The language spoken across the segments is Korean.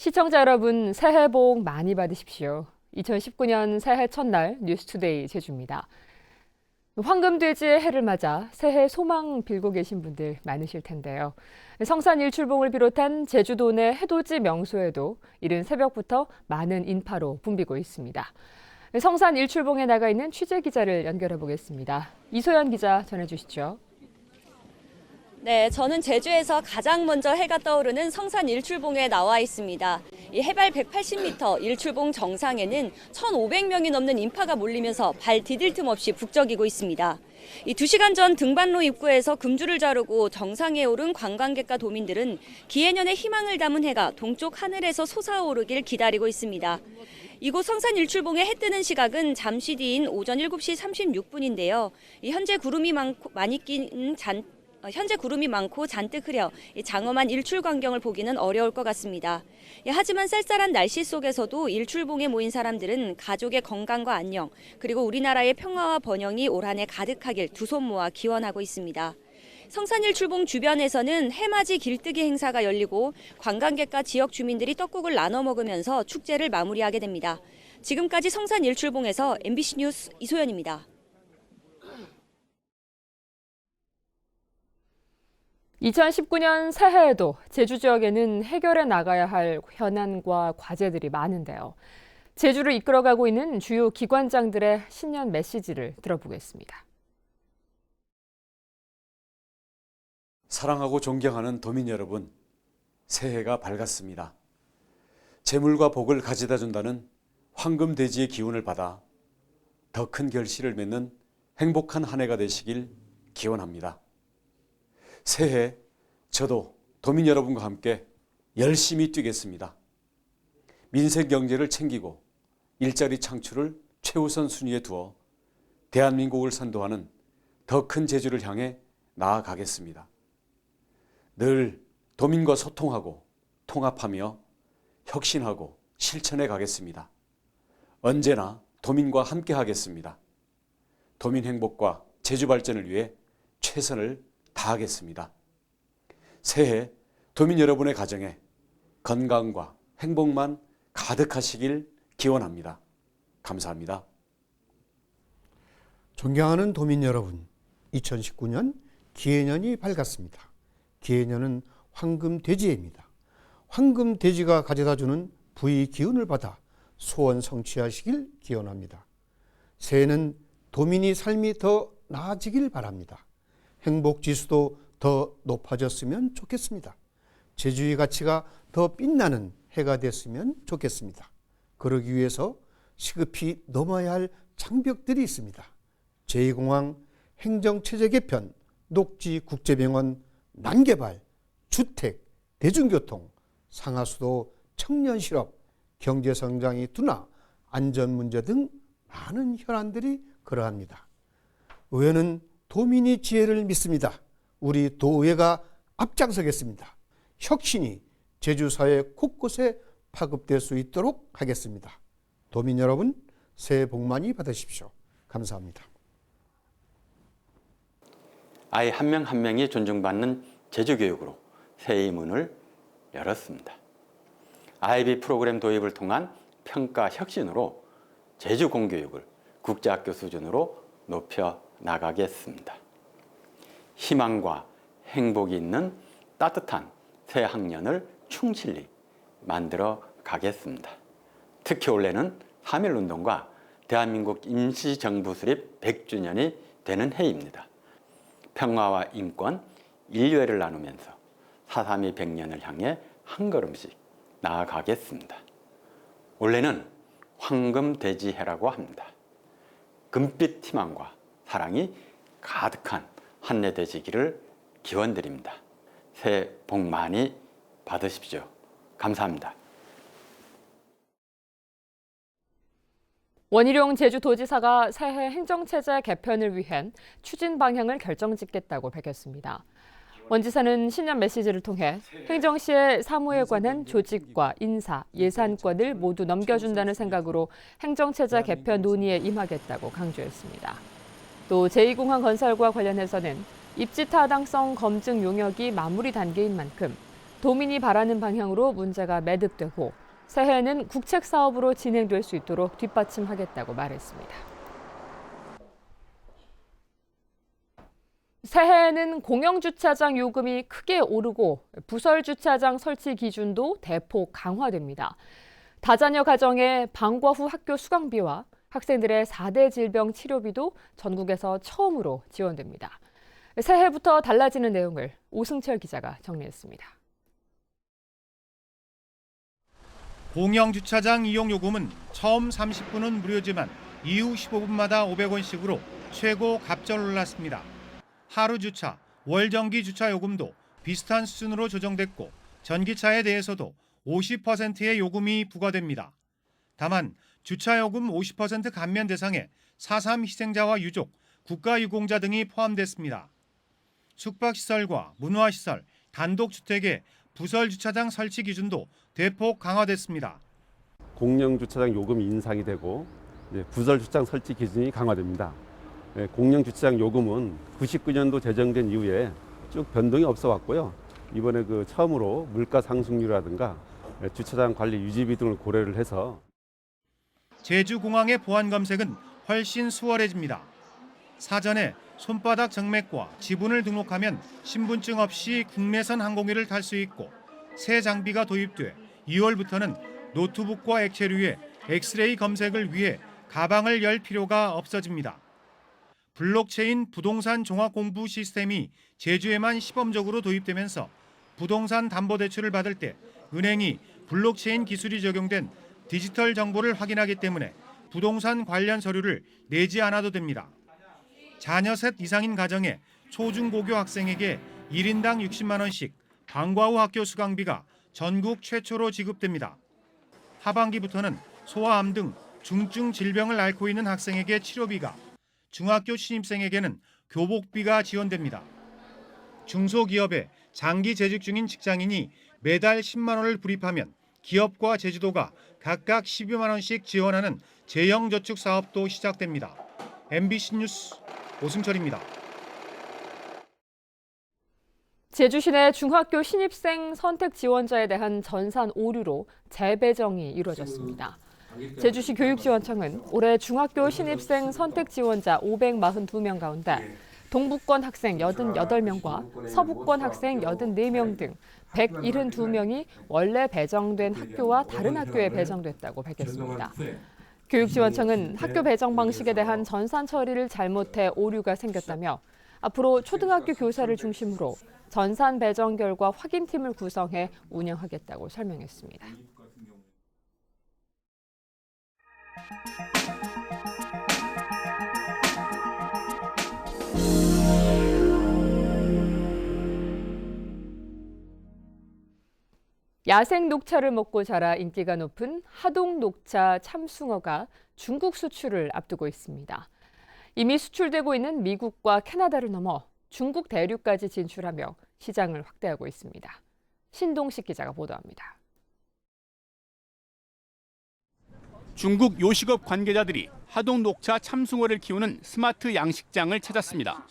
시청자 여러분, 새해 복 많이 받으십시오. 2019년 새해 첫날 뉴스투데이 제주입니다. 황금돼지의 해를 맞아 새해 소망 빌고 계신 분들 많으실 텐데요. 성산 일출봉을 비롯한 제주도 내 해돋이 명소에도 이른 새벽부터 많은 인파로 붐비고 있습니다. 성산 일출봉에 나가 있는 취재 기자를 연결해 보겠습니다. 이소연 기자 전해주시죠. 네, 저는 제주에서 가장 먼저 해가 떠오르는 성산 일출봉에 나와 있습니다. 이 해발 180m 일출봉 정상에는 1,500명이 넘는 인파가 몰리면서 발 디딜 틈 없이 북적이고 있습니다. 이 2시간 전 등반로 입구에서 금줄을 자르고 정상에 오른 관광객과 도민들은 기해년의 희망을 담은 해가 동쪽 하늘에서 솟아오르길 기다리고 있습니다. 이곳 성산 일출봉의 해 뜨는 시각은 잠시 뒤인 오전 7시 36분인데요. 현재 구름이 많고 잔뜩 흐려 장엄한 일출 광경을 보기는 어려울 것 같습니다. 하지만 쌀쌀한 날씨 속에서도 일출봉에 모인 사람들은 가족의 건강과 안녕, 그리고 우리나라의 평화와 번영이 올 한 해 가득하길 두 손 모아 기원하고 있습니다. 성산일출봉 주변에서는 해맞이 길뜨기 행사가 열리고 관광객과 지역 주민들이 떡국을 나눠 먹으면서 축제를 마무리하게 됩니다. 지금까지 성산일출봉에서 MBC 뉴스 이소연입니다. 2019년 새해에도 제주 지역에는 해결해 나가야 할 현안과 과제들이 많은데요. 제주를 이끌어가고 있는 주요 기관장들의 신년 메시지를 들어보겠습니다. 사랑하고 존경하는 도민 여러분, 새해가 밝았습니다. 재물과 복을 가져다 준다는 황금돼지의 기운을 받아 더 큰 결실을 맺는 행복한 한 해가 되시길 기원합니다. 새해 저도 도민 여러분과 함께 열심히 뛰겠습니다. 민생 경제를 챙기고 일자리 창출을 최우선 순위에 두어 대한민국을 선도하는 더 큰 제주를 향해 나아가겠습니다. 늘 도민과 소통하고 통합하며 혁신하고 실천해 가겠습니다. 언제나 도민과 함께 하겠습니다. 도민 행복과 제주 발전을 위해 최선을 다하겠습니다. 새해 도민 여러분의 가정에 건강과 행복만 가득하시길 기원합니다. 감사합니다. 존경하는 도민 여러분, 2019년 기해년이 밝았습니다. 기해년은 황금돼지해입니다. 황금돼지가 가져다주는 부의 기운을 받아 소원 성취하시길 기원합니다. 새해는 도민이 삶이 더 나아지길 바랍니다. 행복지수도 더 높아졌으면 좋겠습니다. 제주의 가치가 더 빛나는 해가 됐으면 좋겠습니다. 그러기 위해서 시급히 넘어야 할 장벽들이 있습니다. 제2공항, 행정체제 개편, 녹지국제병원, 난개발, 주택, 대중교통, 상하수도, 청년실업, 경제성장의 둔화, 안전문제 등 많은 현안들이 그러합니다. 의회는 도민이 지혜를 믿습니다. 우리 도의회가 앞장서겠습니다. 혁신이 제주사회 곳곳에 파급될 수 있도록 하겠습니다. 도민 여러분, 새해 복 많이 받으십시오. 감사합니다. 아이 한 명 한 명이 존중받는 제주교육으로 새해의 문을 열었습니다. IB 프로그램 도입을 통한 평가 혁신으로 제주 공교육을 국제학교 수준으로 높여 나가겠습니다. 희망과 행복이 있는 따뜻한 새 학년을 충실히 만들어 가겠습니다. 특히 올해는 3.1운동과 대한민국 임시정부 수립 100주년이 되는 해입니다. 평화와 인권, 인류애를 나누면서 4.3이 100년을 향해 한 걸음씩 나아가겠습니다. 올해는 황금돼지해라고 합니다. 금빛 희망과 사랑이 가득한 한 해 되시기를 기원드립니다. 새해 복 많이 받으십시오. 감사합니다. 원희룡 제주도지사가 새해 행정체제 개편을 위한 추진 방향을 결정짓겠다고 밝혔습니다. 원 지사는 신년 메시지를 통해 행정시의 사무에 관한 조직과 인사, 예산권을 모두 넘겨준다는 생각으로 행정체제 개편 논의에 임하겠다고 강조했습니다. 또 제2공항 건설과 관련해서는 입지 타당성 검증 용역이 마무리 단계인 만큼 도민이 바라는 방향으로 문제가 매듭되고 새해에는 국책 사업으로 진행될 수 있도록 뒷받침하겠다고 말했습니다. 새해에는 공영주차장 요금이 크게 오르고 부설주차장 설치 기준도 대폭 강화됩니다. 다자녀 가정의 방과 후 학교 수강비와 학생들의 4대 질병 치료비도 전국에서 처음으로 지원됩니다. 새해부터 달라지는 내용을 오승철 기자가 정리했습니다. 공영주차장 이용요금은 처음 30분은 무료지만 이후 15분마다 500원씩으로 최고 갑절 올랐습니다. 하루 주차, 월 정기 주차 요금도 비슷한 수준으로 조정됐고 전기차에 대해서도 50%의 요금이 부과됩니다. 다만 주차 요금 50% 감면 대상에 4.3 희생자와 유족, 국가유공자 등이 포함됐습니다. 숙박시설과 문화시설, 단독주택의 부설주차장 설치 기준도 대폭 강화됐습니다. 공영주차장 요금이 인상이 되고 부설주차장 설치 기준이 강화됩니다. 공영주차장 요금은 99년도 제정된 이후에 쭉 변동이 없어 왔고요. 이번에 처음으로 물가 상승률이라든가 주차장 관리 유지비 등을 고려를 해서 제주공항의 보안 검색은 훨씬 수월해집니다. 사전에 손바닥 정맥과 지분을 등록하면 신분증 없이 국내선 항공기를 탈 수 있고 새 장비가 도입돼 2월부터는 노트북과 액체류의 엑스레이 검색을 위해 가방을 열 필요가 없어집니다. 블록체인 부동산 종합 공부 시스템이 제주에만 시범적으로 도입되면서 부동산 담보대출을 받을 때 은행이 블록체인 기술이 적용된 디지털 정보를 확인하기 때문에 부동산 관련 서류를 내지 않아도 됩니다. 자녀 셋 이상인 가정의 초중고교 학생에게 1인당 60만 원씩 방과 후 학교 수강비가 전국 최초로 지급됩니다. 하반기부터는 소아암 등 중증 질병을 앓고 있는 학생에게 치료비가, 중학교 신입생에게는 교복비가 지원됩니다. 중소기업에 장기 재직 중인 직장인이 매달 10만 원을 불입하면 기업과 제주도가 각각 12만 원씩 지원하는 재형저축 사업도 시작됩니다. MBC 뉴스 오승철입니다. 제주시내 중학교 신입생 선택 지원자에 대한 전산 오류로 재배정이 이루어졌습니다. 제주시 교육지원청은 올해 중학교 신입생 선택 지원자 542명 가운데 동부권 학생 88명과 서부권 학생 84명 등 172명이 원래 배정된 학교와 다른 학교에 배정됐다고 밝혔습니다. 교육지원청은 학교 배정 방식에 대한 전산 처리를 잘못해 오류가 생겼다며 앞으로 초등학교 교사를 중심으로 전산 배정 결과 확인팀을 구성해 운영하겠다고 설명했습니다. 야생 녹차를 먹고 자라 인기가 높은 하동 녹차 참숭어가 중국 수출을 앞두고 있습니다. 이미 수출되고 있는 미국과 캐나다를 넘어 중국 대륙까지 진출하며 시장을 확대하고 있습니다. 신동식 기자가 보도합니다. 중국 요식업 관계자들이 하동 녹차 참숭어를 키우는 스마트 양식장을 찾았습니다.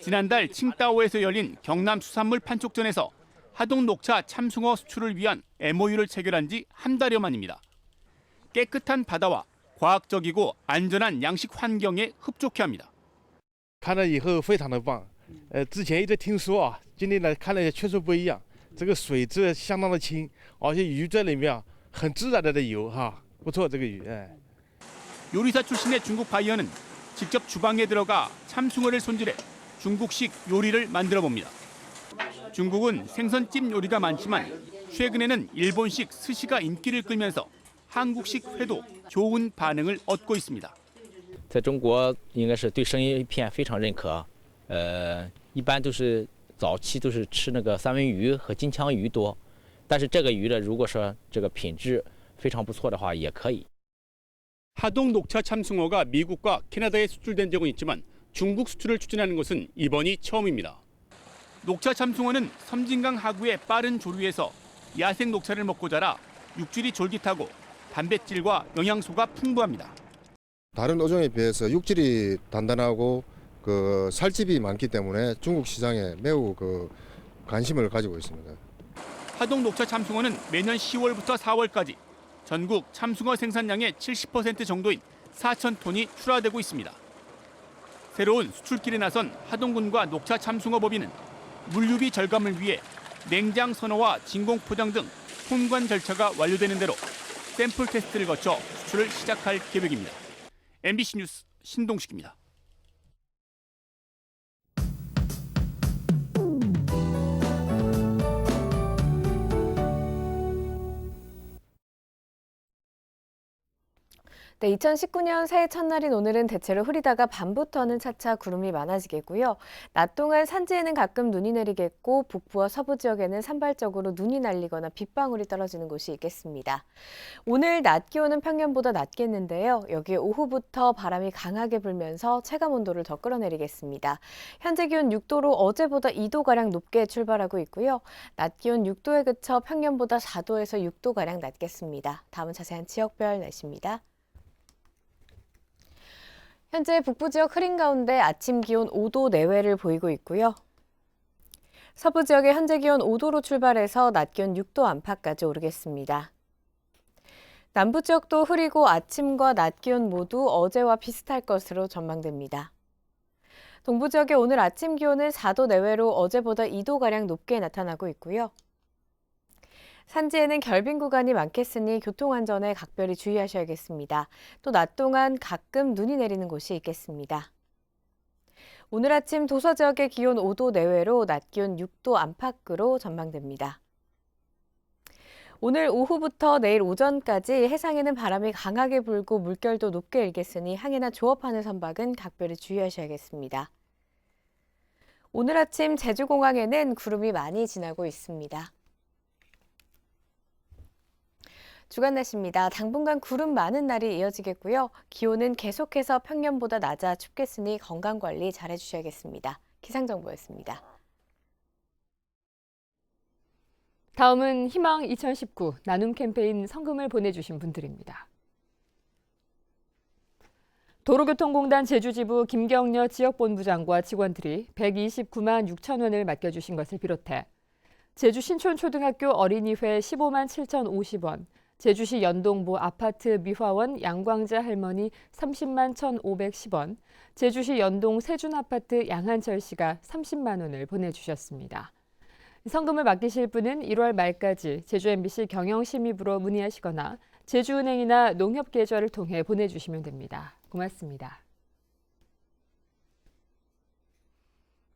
지난달 칭다오에서 열린 경남 수산물 판촉전에서 하동 녹차 참숭어 수출을 위한 MOU를 체결한 지 한 달여 만입니다. 깨끗한 바다와 과학적이고 안전한 양식 환경에 흡족해 합니다. 看了以后非常的棒，之前一直听说啊，今天来看了确实不一样，这个水质相当的清，而且鱼在里面啊很自然的游哈，不错这个鱼哎。 요리사 출신의 중국 바이어는 직접 주방에 들어가 참숭어를 손질해 중국식 요리를 만들어 봅니다. 중국은 생선찜 요리가 많지만 최근에는 일본식 스시가 인기를 끌면서 한국식 회도 좋은 반응을 얻고 있습니다. 在中国应该是对生鱼片非常认可，一般都是早期都是吃那个三文鱼和金枪鱼多，但是这个鱼呢，如果说这个品质非常不错的话，也可以。 하동 녹차 참숭어가 미국과 캐나다에 수출된 적은 있지만 중국 수출을 추진하는 것은 이번이 처음입니다. 녹차 참숭어는 섬진강 하구의 빠른 조류에서 야생 녹차를 먹고 자라 육질이 쫄깃하고 단백질과 영양소가 풍부합니다. 다른 어종에 비해서 육질이 단단하고 살집이 많기 때문에 중국 시장에 매우 관심을 가지고 있습니다. 하동 녹차 참숭어는 매년 10월부터 4월까지 전국 참숭어 생산량의 70% 정도인 4,000톤이 출하되고 있습니다. 새로운 수출길에 나선 하동군과 녹차 참숭어법인은 물류비 절감을 위해 냉장 선어와 진공 포장 등 통관 절차가 완료되는 대로 샘플 테스트를 거쳐 수출을 시작할 계획입니다. MBC 뉴스 신동식입니다. 네, 2019년 새해 첫날인 오늘은 대체로 흐리다가 밤부터는 차차 구름이 많아지겠고요. 낮 동안 산지에는 가끔 눈이 내리겠고 북부와 서부 지역에는 산발적으로 눈이 날리거나 빗방울이 떨어지는 곳이 있겠습니다. 오늘 낮 기온은 평년보다 낮겠는데요. 여기에 오후부터 바람이 강하게 불면서 체감온도를 더 끌어내리겠습니다. 현재 기온 6도로 어제보다 2도가량 높게 출발하고 있고요. 낮 기온 6도에 그쳐 평년보다 4도에서 6도가량 낮겠습니다. 다음은 자세한 지역별 날씨입니다. 현재 북부 지역 흐린 가운데 아침 기온 5도 내외를 보이고 있고요. 서부 지역의 현재 기온 5도로 출발해서 낮 기온 6도 안팎까지 오르겠습니다. 남부 지역도 흐리고 아침과 낮 기온 모두 어제와 비슷할 것으로 전망됩니다. 동부 지역의 오늘 아침 기온은 4도 내외로 어제보다 2도가량 높게 나타나고 있고요. 산지에는 결빙 구간이 많겠으니 교통안전에 각별히 주의하셔야겠습니다. 또 낮 동안 가끔 눈이 내리는 곳이 있겠습니다. 오늘 아침 도서 지역의 기온 5도 내외로 낮 기온 6도 안팎으로 전망됩니다. 오늘 오후부터 내일 오전까지 해상에는 바람이 강하게 불고 물결도 높게 일겠으니 항해나 조업하는 선박은 각별히 주의하셔야겠습니다. 오늘 아침 제주공항에는 구름이 많이 지나고 있습니다. 주간 날씨입니다. 당분간 구름 많은 날이 이어지겠고요. 기온은 계속해서 평년보다 낮아 춥겠으니 건강관리 잘 해주셔야겠습니다. 기상정보였습니다. 다음은 희망 2019 나눔 캠페인 성금을 보내주신 분들입니다. 도로교통공단 제주지부 김경려 지역본부장과 직원들이 129만 6천 원을 맡겨주신 것을 비롯해 제주 신촌초등학교 어린이회 15만 7,050원, 제주시 연동보 아파트 미화원 양광재 할머니 30만 1,510원, 제주시 연동 세준아파트 양한철 씨가 30만 원을 보내주셨습니다. 성금을 맡기실 분은 1월 말까지 제주 MBC 경영심의부로 문의하시거나 제주은행이나 농협계좌를 통해 보내주시면 됩니다. 고맙습니다.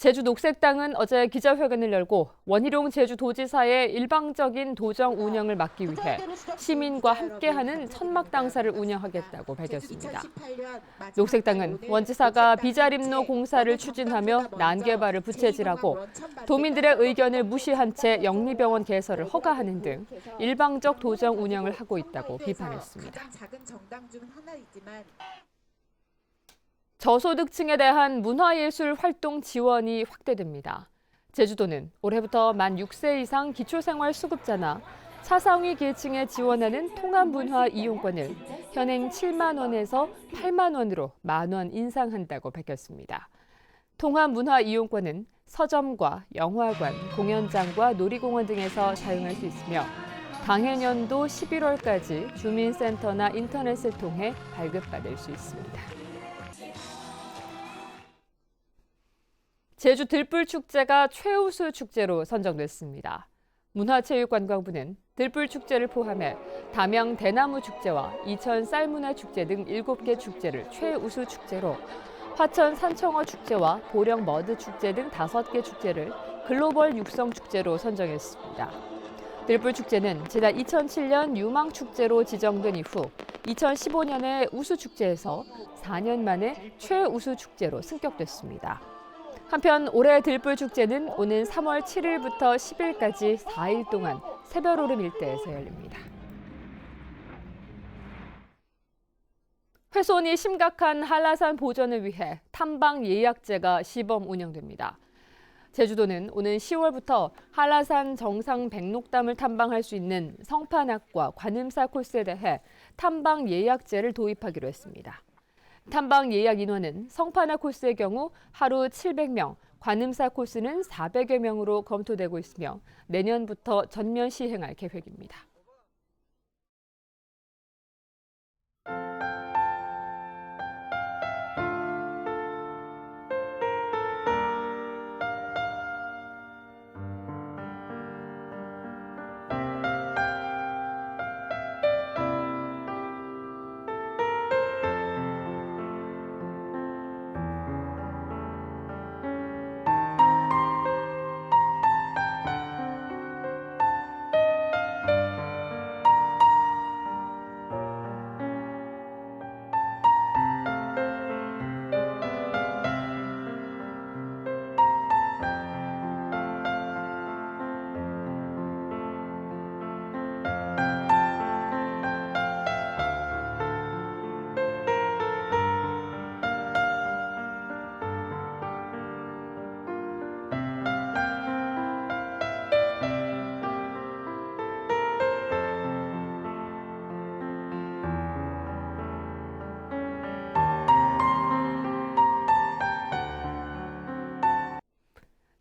제주 녹색당은 어제 기자회견을 열고 원희룡 제주도지사의 일방적인 도정 운영을 막기 위해 시민과 함께하는 천막당사를 운영하겠다고 밝혔습니다. 녹색당은 원지사가 비자림로 공사를 추진하며 난개발을 부채질하고 도민들의 의견을 무시한 채 영리병원 개설을 허가하는 등 일방적 도정 운영을 하고 있다고 비판했습니다. 저소득층에 대한 문화예술 활동 지원이 확대됩니다. 제주도는 올해부터 만 6세 이상 기초생활수급자나 차상위 계층에 지원하는 통합문화 이용권을 현행 7만 원에서 8만 원으로 만 원 인상한다고 밝혔습니다. 통합문화 이용권은 서점과 영화관, 공연장과 놀이공원 등에서 사용할 수 있으며 당해년도 11월까지 주민센터나 인터넷을 통해 발급받을 수 있습니다. 제주 들불축제가 최우수 축제로 선정됐습니다. 문화체육관광부는 들불축제를 포함해 담양 대나무축제와 이천 쌀문화축제 등 7개 축제를 최우수 축제로 화천 산청어 축제와 보령 머드축제 등 5개 축제를 글로벌 육성축제로 선정했습니다. 들불축제는 지난 2007년 유망축제로 지정된 이후 2015년에 우수축제에서 4년 만에 최우수축제로 승격됐습니다. 한편 올해 들불축제는 오는 3월 7일부터 10일까지 4일 동안 새별오름 일대에서 열립니다. 훼손이 심각한 한라산 보전을 위해 탐방 예약제가 시범 운영됩니다. 제주도는 오는 10월부터 한라산 정상 백록담을 탐방할 수 있는 성판악과 관음사 코스에 대해 탐방 예약제를 도입하기로 했습니다. 탐방 예약 인원은 성판악 코스의 경우 하루 700명, 관음사 코스는 400여 명으로 검토되고 있으며 내년부터 전면 시행할 계획입니다.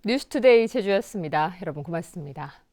뉴스투데이 제주였습니다. 여러분 고맙습니다.